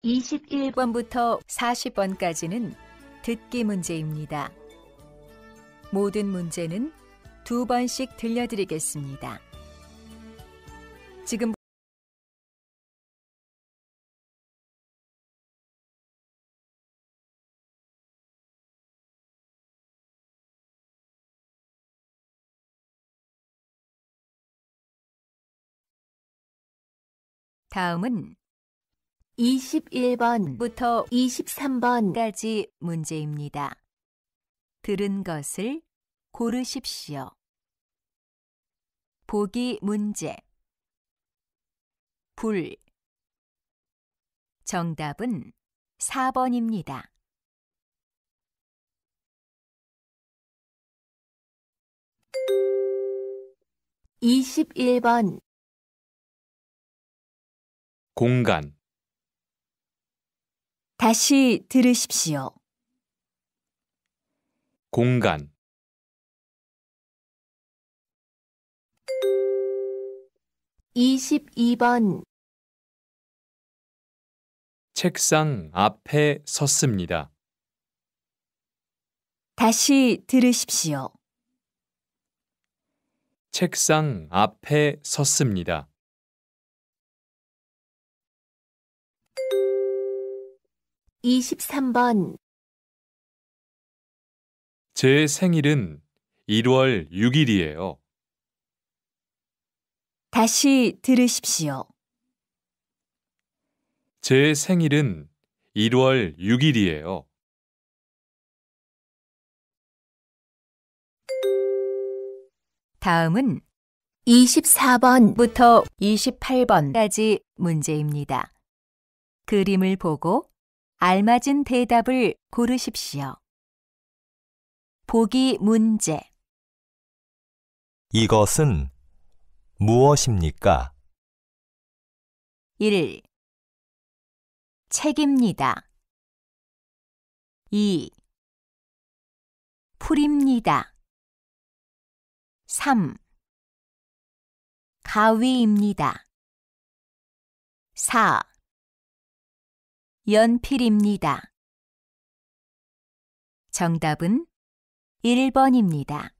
21번부터 40번까지는 듣기 문제입니다. 모든 문제는 2번씩 들려드리겠습니다. 지금 다음은 21번부터 23번까지 문제입니다. 들은 것을 고르십시오. 보기 문제. 불. 정답은 4번입니다. (21번) 공간. 다시 들으십시오. 공간. (22번) 책상 앞에 섰습니다. 다시 들으십시오. 책상 앞에 섰습니다. 23번 제 생일은 1월 6일이에요. 다시 들으십시오. 제 생일은 1월 6일이에요. 다음은 24번부터 28번까지 문제입니다. 그림을 보고 알맞은 대답을 고르십시오. 보기 문제. 이것은 무엇입니까? 1. 책입니다. 2. 풀입니다. 3. 가위입니다. 4. 연필입니다. 정답은 1번입니다.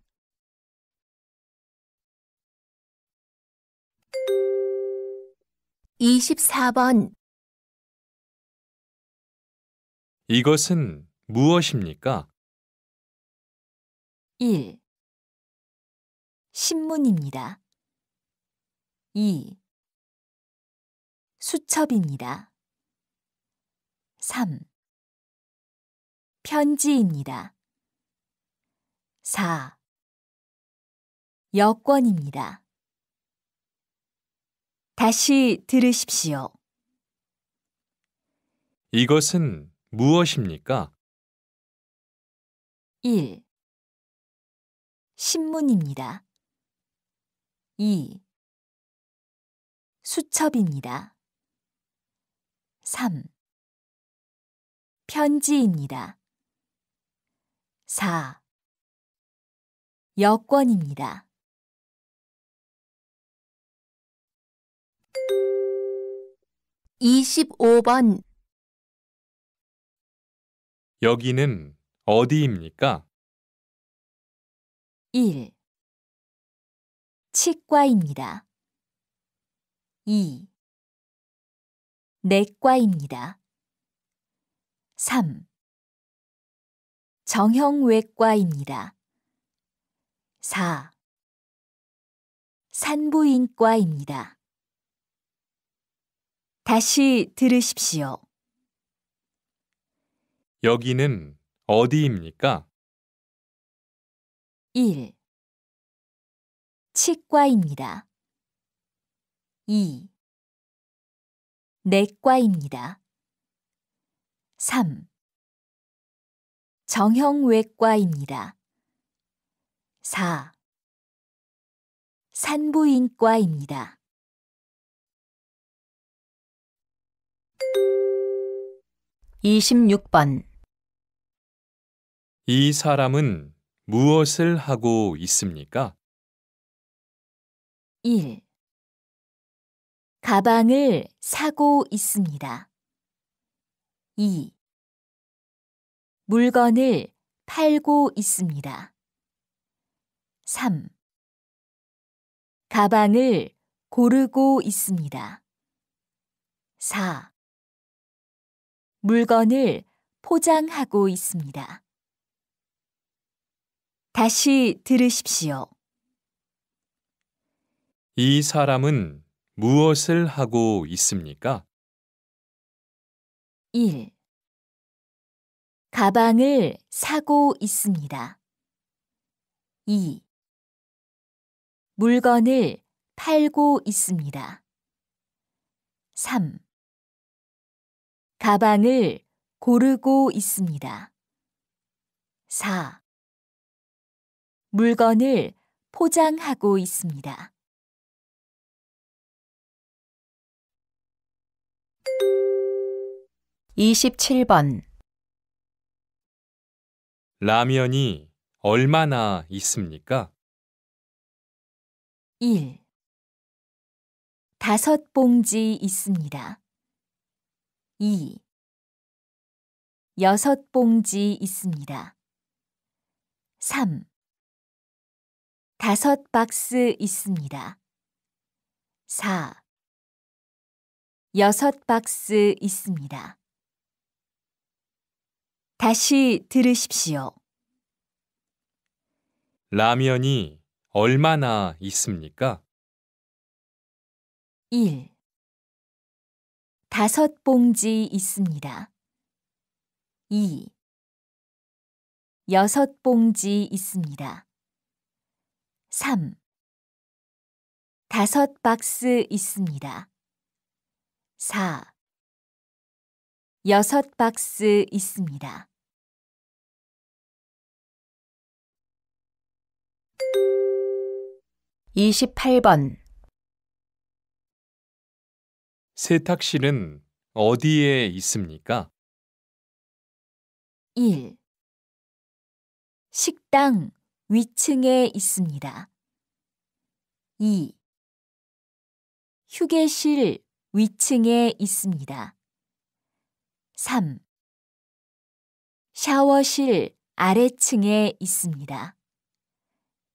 (24번) 이것은 무엇입니까? 1. 신문입니다. 2. 수첩입니다. 3. 편지입니다. 4. 여권입니다. 다시 들으십시오. 이것은 무엇입니까? 1. 신문입니다. 2. 수첩입니다. 3. 편지입니다. 4. 여권입니다. (25번) 여기는 어디입니까? 1. 치과입니다. 2. 내과입니다. 3. 정형외과입니다. 4. 산부인과입니다. 다시 들으십시오. 여기는 어디입니까? 1. 치과입니다. 2. 내과입니다. 3. 정형외과입니다. 4. 산부인과입니다. (26번) 이 사람은 무엇을 하고 있습니까? 1. 가방을 사고 있습니다. 2. 물건을 팔고 있습니다. 3. 가방을 고르고 있습니다. 4. 물건을 포장하고 있습니다. 다시 들으십시오. 이 사람은 무엇을 하고 있습니까? 1. 가방을 사고 있습니다. 2. 물건을 팔고 있습니다. 3. 가방을 고르고 있습니다. 4. 물건을 포장하고 있습니다. (27번) 라면이 얼마나 있습니까? 1. 5봉지 있습니다. 2. 6봉지 있습니다. 3. 5박스 있습니다. 4. 6박스 있습니다. 다시 들으십시오. 라면이 얼마나 있습니까? 1. 5봉지 있습니다. 2. 6봉지 있습니다. 3. 5박스 있습니다. 4. 6박스 있습니다. (28번) 세탁실은 어디에 있습니까? 1. 식당 위층에 있습니다. 2. 휴게실 위층에 있습니다. 3. 샤워실 아래층에 있습니다.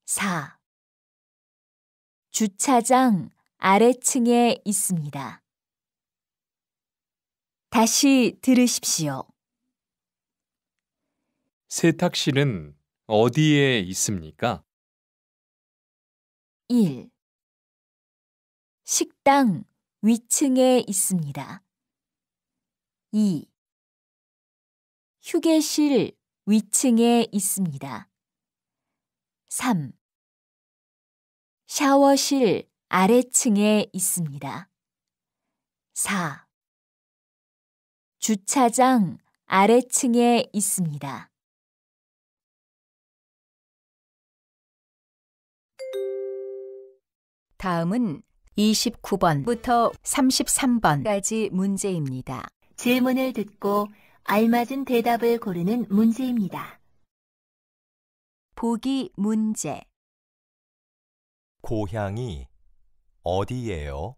4. 주차장 아래층에 있습니다. 다시 들으십시오. 세탁실은 어디에 있습니까? 1. 식당 위층에 있습니다. 2. 휴게실 위층에 있습니다. 3. 샤워실 아래층에 있습니다. 4. 주차장 아래층에 있습니다. 다음은 29번부터 33번까지 문제입니다. 질문을 듣고 알맞은 대답을 고르는 문제입니다. 보기 문제. 고향이 어디예요?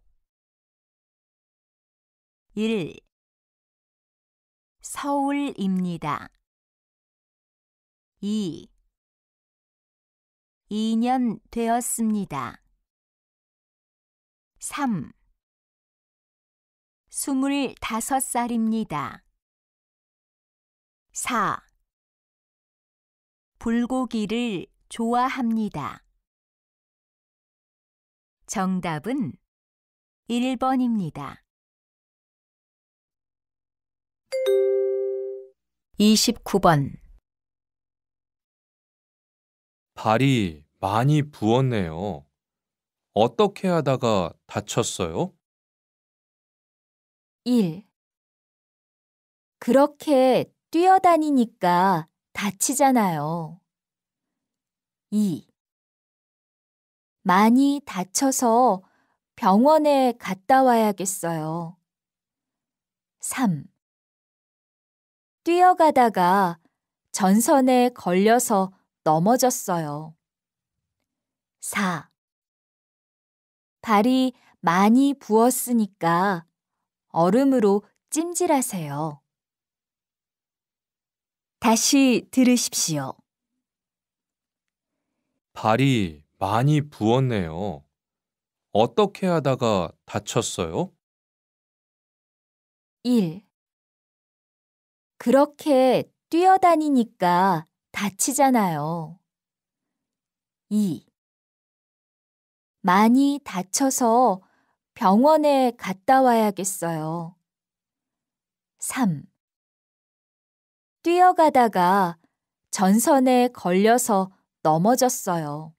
1. 서울입니다. 2. 2년 되었습니다. 3. 25살입니다. 4. 불고기를 좋아합니다. 정답은 1번입니다. 29번. 발이 많이 부었네요. 어떻게 하다가 다쳤어요? 1. 그렇게 뛰어다니니까 다치잖아요. 2. 많이 다쳐서 병원에 갔다 와야겠어요. 3. 뛰어가다가 전선에 걸려서 넘어졌어요. 4. 발이 많이 부었으니까 얼음으로 찜질하세요. 다시 들으십시오. 발이 많이 부었네요. 어떻게 하다가 다쳤어요? 1. 그렇게 뛰어다니니까 다치잖아요. 2. 많이 다쳐서 병원에 갔다 와야겠어요. 3. 뛰어가다가 전선에 걸려서 넘어졌어요.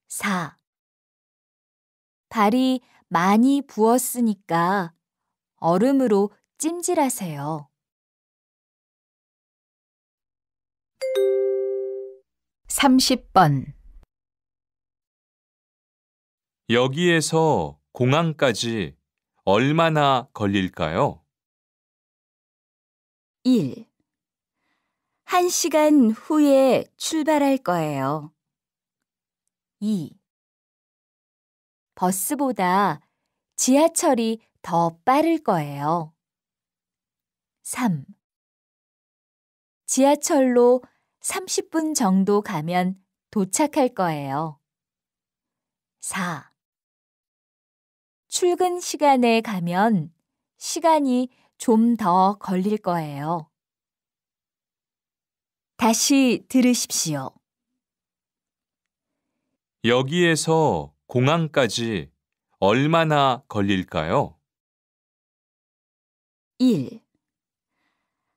4. 발이 많이 부었으니까 얼음으로 찜질하세요. 30번 여기에서 공항까지 얼마나 걸릴까요? 1. 1시간 후에 출발할 거예요. 2. 버스보다 지하철이 더 빠를 거예요. 3. 지하철로 30분 정도 가면 도착할 거예요. 4. 출근 시간에 가면 시간이 좀 더 걸릴 거예요. 다시 들으십시오. 여기에서 공항까지 얼마나 걸릴까요? 1.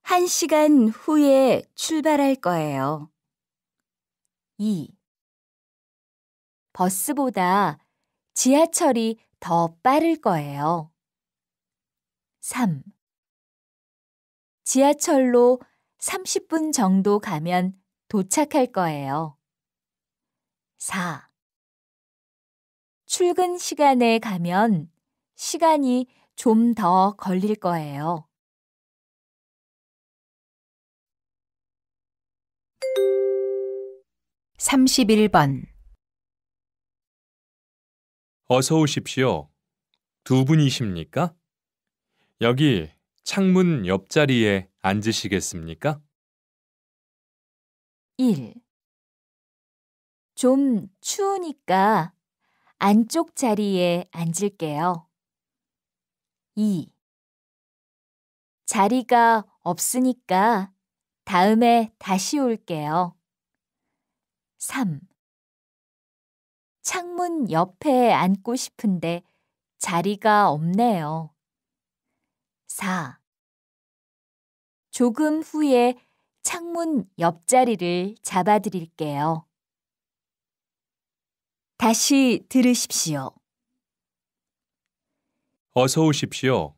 1시간 후에 출발할 거예요. 2. 버스보다 지하철이 더 빠를 거예요. 3. 지하철로 30분 정도 가면 도착할 거예요. 4. 출근 시간에 가면 시간이 좀 더 걸릴 거예요. (31번) 어서 오십시오. 두 분이십니까? 여기 창문 옆자리에 앉으시겠습니까? 1. 좀 추우니까 안쪽 자리에 앉을게요. 2. 자리가 없으니까 다음에 다시 올게요. 3. 창문 옆에 앉고 싶은데 자리가 없네요. 4. 조금 후에 창문 옆자리를 잡아드릴게요. 다시 들으십시오. 어서 오십시오.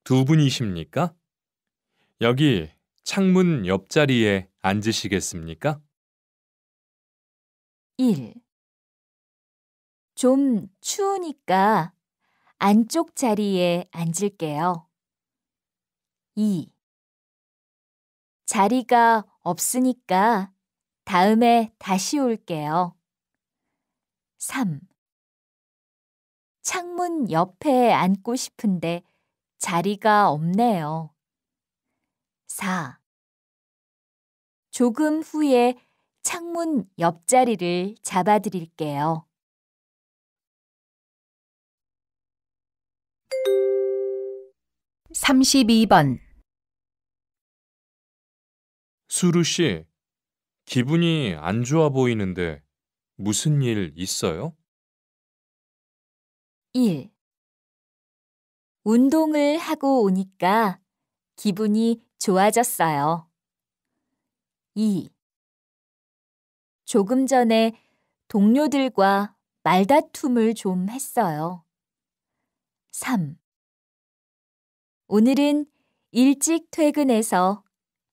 두 분이십니까? 여기 창문 옆자리에 앉으시겠습니까? 1. 좀 추우니까 안쪽 자리에 앉을게요. 2. 자리가 없으니까 다음에 다시 올게요. 3. 창문 옆에 앉고 싶은데 자리가 없네요. 4. 조금 후에 창문 옆자리를 잡아드릴게요. (32번) 수루 씨, 기분이 안 좋아 보이는데 무슨 일 있어요? 1. 운동을 하고 오니까 기분이 좋아졌어요. 2. 조금 전에 동료들과 말다툼을 좀 했어요. 3. 오늘은 일찍 퇴근해서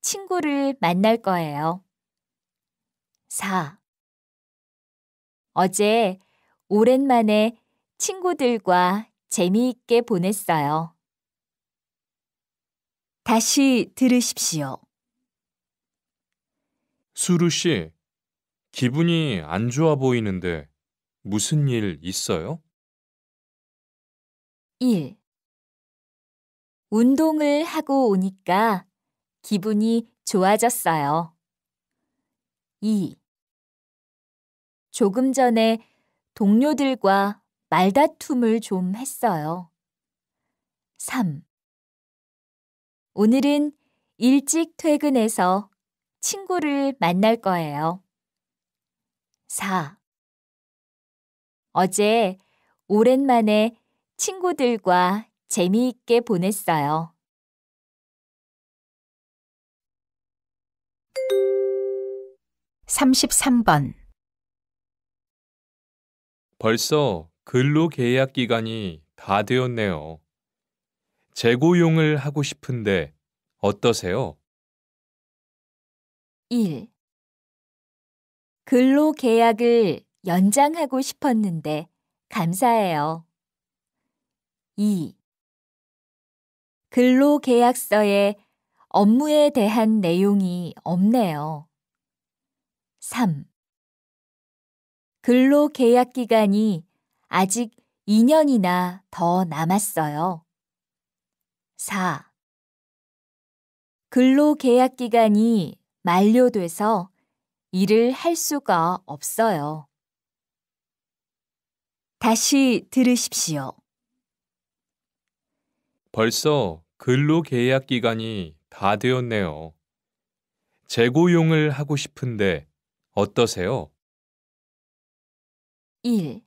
친구를 만날 거예요. 4. 어제 오랜만에 친구들과 재미있게 보냈어요. 다시 들으십시오. 수루 씨, 기분이 안 좋아 보이는데 무슨 일 있어요? 1. 운동을 하고 오니까 기분이 좋아졌어요. 2. 조금 전에 동료들과 말다툼을 좀 했어요. 3. 오늘은 일찍 퇴근해서 친구를 만날 거예요. 4. 어제 오랜만에 친구들과 재미있게 보냈어요. (33번) 벌써 근로계약 기간이 다 되었네요. 재고용을 하고 싶은데 어떠세요? 1. 근로계약을 연장하고 싶었는데 감사해요. 2. 근로계약서에 업무에 대한 내용이 없네요. 3. 근로계약 기간이 아직 2년이나 더 남았어요. 4. 근로계약 기간이 만료돼서 일을 할 수가 없어요. 다시 들으십시오. 벌써 근로계약 기간이 다 되었네요. 재고용을 하고 싶은데 어떠세요? 1.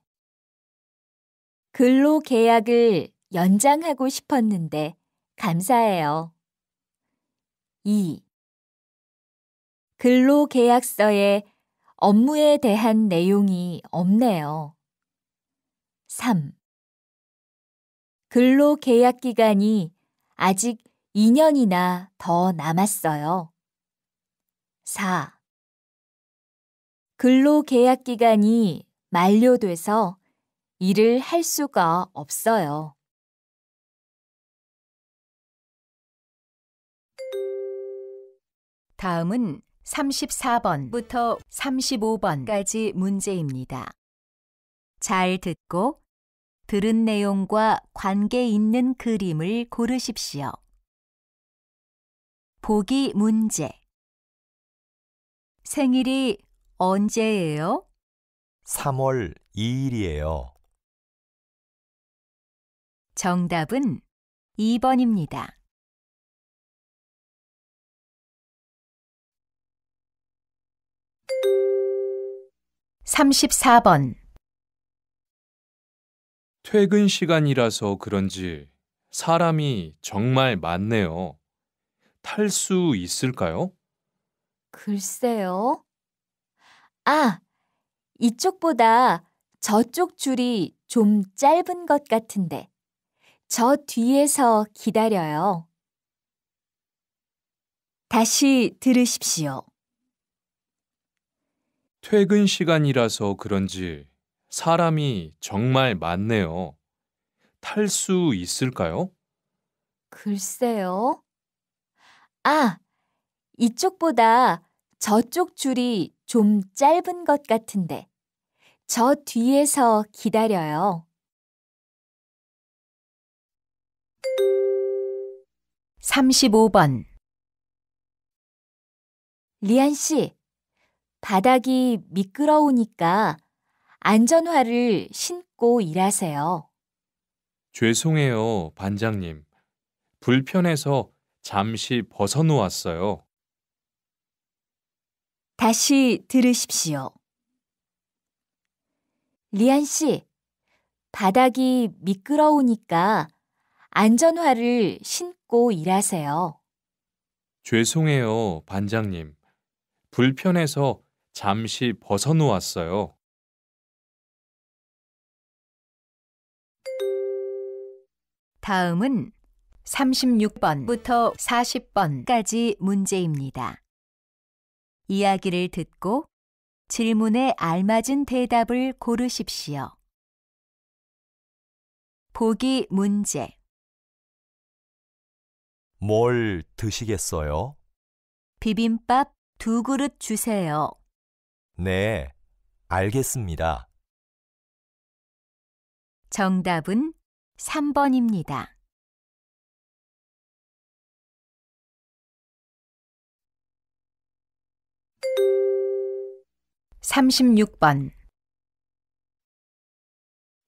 근로계약을 연장하고 싶었는데 감사해요. 2. 근로계약서에 업무에 대한 내용이 없네요. 3. 근로계약 기간이 아직 2년이나 더 남았어요. 4. 근로계약 기간이 만료돼서 일을 할 수가 없어요. 다음은 34번부터 35번까지 문제입니다. 잘 듣고 들은 내용과 관계 있는 그림을 고르십시오. 보기 문제. 생일이 언제예요? 3월 2일이에요. 정답은 2번입니다. 34번. 퇴근 시간이라서 그런지 사람이 정말 많네요. 탈 수 있을까요? 글쎄요. 아, 이쪽보다 저쪽 줄이 좀 짧은 것 같은데, 저 뒤에서 기다려요. 다시 들으십시오. 퇴근 시간이라서 그런지 사람이 정말 많네요. 탈 수 있을까요? 글쎄요. 아, 이쪽보다 저쪽 줄이 좀 짧은 것 같은데, 저 뒤에서 기다려요. 35번. 리안 씨, 바닥이 미끄러우니까 안전화를 신고 일하세요. 죄송해요, 반장님. 불편해서 잠시 벗어놓았어요. 다시 들으십시오. 리안 씨, 바닥이 미끄러우니까 안전화를 신고 일하세요. 죄송해요, 반장님. 불편해서 잠시 벗어놓았어요. 다음은 36번부터 40번까지 문제입니다. 이야기를 듣고 질문에 알맞은 대답을 고르십시오. 보기 문제. 뭘 드시겠어요? 비빔밥 2그릇 주세요. 네, 알겠습니다. 정답은 3번입니다. 36번,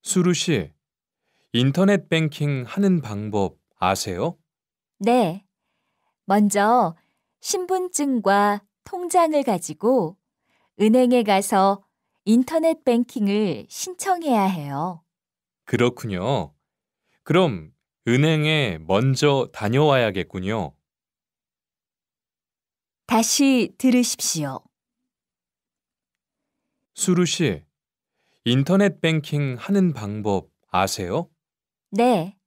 수루 씨, 인터넷 뱅킹 하는 방법 아세요? 네. 먼저 신분증과 통장을 가지고 은행에 가서 인터넷 뱅킹을 신청해야 해요. 그렇군요. 그럼 은행에 먼저 다녀와야겠군요. 다시 들으십시오. 수루 씨, 인터넷 뱅킹 하는 방법 아세요? 네.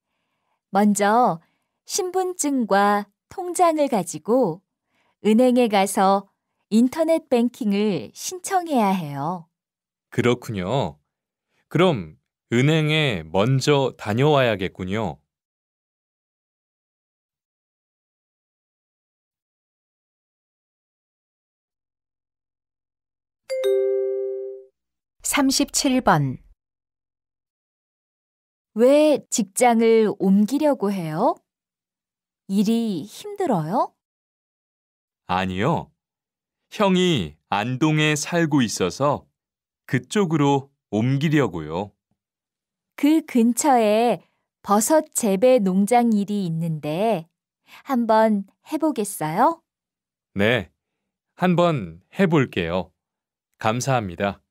먼저 신분증과 통장을 가지고 은행에 가서 인터넷 뱅킹을 신청해야 해요. 그렇군요. 그럼 은행에 먼저 다녀와야겠군요. 37번, 왜 직장을 옮기려고 해요? 일이 힘들어요? 아니요. 형이 안동에 살고 있어서 그쪽으로 옮기려고요. 그 근처에 버섯 재배 농장 일이 있는데 한번 해보겠어요? 네, 한번 해볼게요. 감사합니다.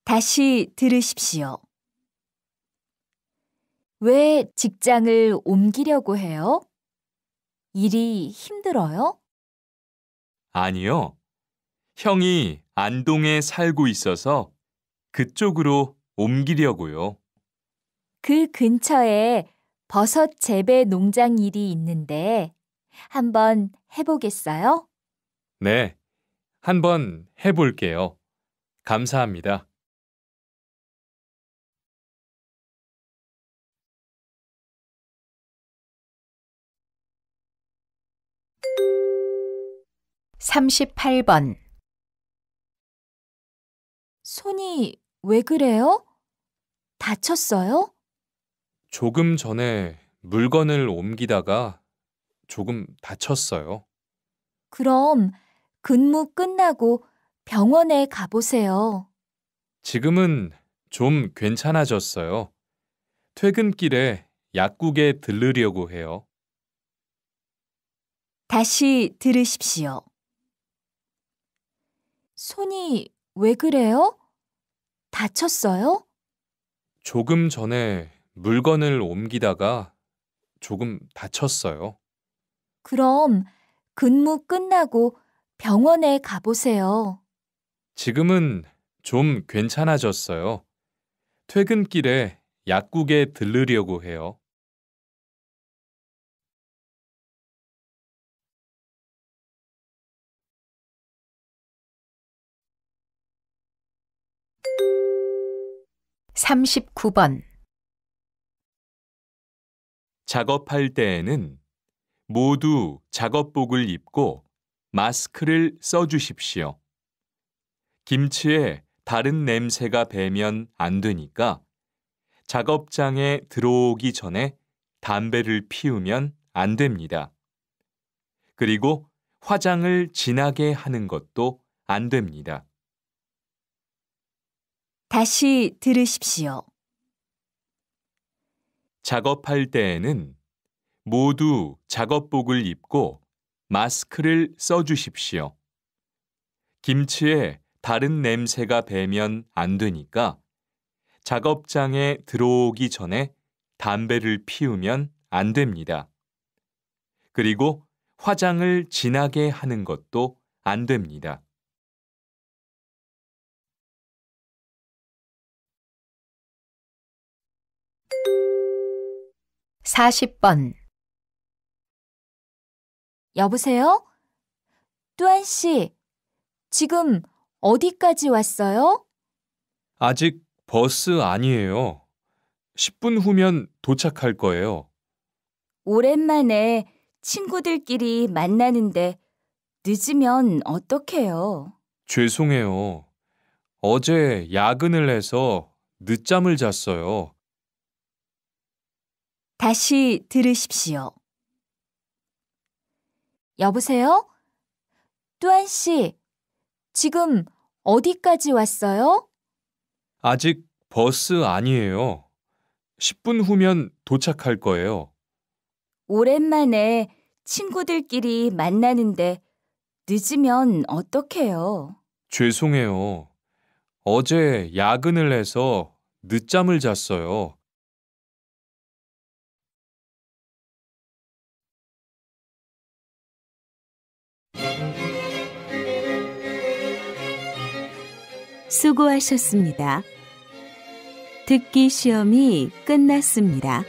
다시 들으십시오. 왜 직장을 옮기려고 해요? 일이 힘들어요? 아니요. 형이 안동에 살고 있어서 그쪽으로 옮기려고요. 그 근처에 버섯 재배 농장 일이 있는데 한번 해보겠어요? 네, 한번 해볼게요. 감사합니다. 38번, 손이 왜 그래요? 다쳤어요? 조금 전에 물건을 옮기다가 조금 다쳤어요. 그럼 근무 끝나고 병원에 가보세요. 지금은 좀 괜찮아졌어요. 퇴근길에 약국에 들르려고 해요. 다시 들으십시오. 손이 왜 그래요? 다쳤어요? 조금 전에 물건을 옮기다가 조금 다쳤어요. 그럼 근무 끝나고 병원에 가보세요. 지금은 좀 괜찮아졌어요. 퇴근길에 약국에 들르려고 해요. 39번, 작업할 때에는 모두 작업복을 입고 마스크를 써주십시오. 김치에 다른 냄새가 배면 안 되니까 작업장에 들어오기 전에 담배를 피우면 안 됩니다. 그리고 화장을 진하게 하는 것도 안 됩니다. 다시 들으십시오. 작업할 때에는 모두 작업복을 입고 마스크를 써주십시오. 김치에 다른 냄새가 배면 안 되니까 작업장에 들어오기 전에 담배를 피우면 안 됩니다. 그리고 화장을 진하게 하는 것도 안 됩니다. 40번, 여보세요? 뚜안 씨, 지금 어디까지 왔어요? 아직 버스 아니에요. 10분 후면 도착할 거예요. 오랜만에 친구들끼리 만나는데 늦으면 어떡해요? 죄송해요. 어제 야근을 해서 늦잠을 잤어요. 다시 들으십시오. 여보세요? 뚜안 씨, 지금 어디까지 왔어요? 아직 버스 아니에요. 10분 후면 도착할 거예요. 오랜만에 친구들끼리 만나는데 늦으면 어떡해요? 죄송해요. 어제 야근을 해서 늦잠을 잤어요. 수고하셨습니다. 듣기 시험이 끝났습니다.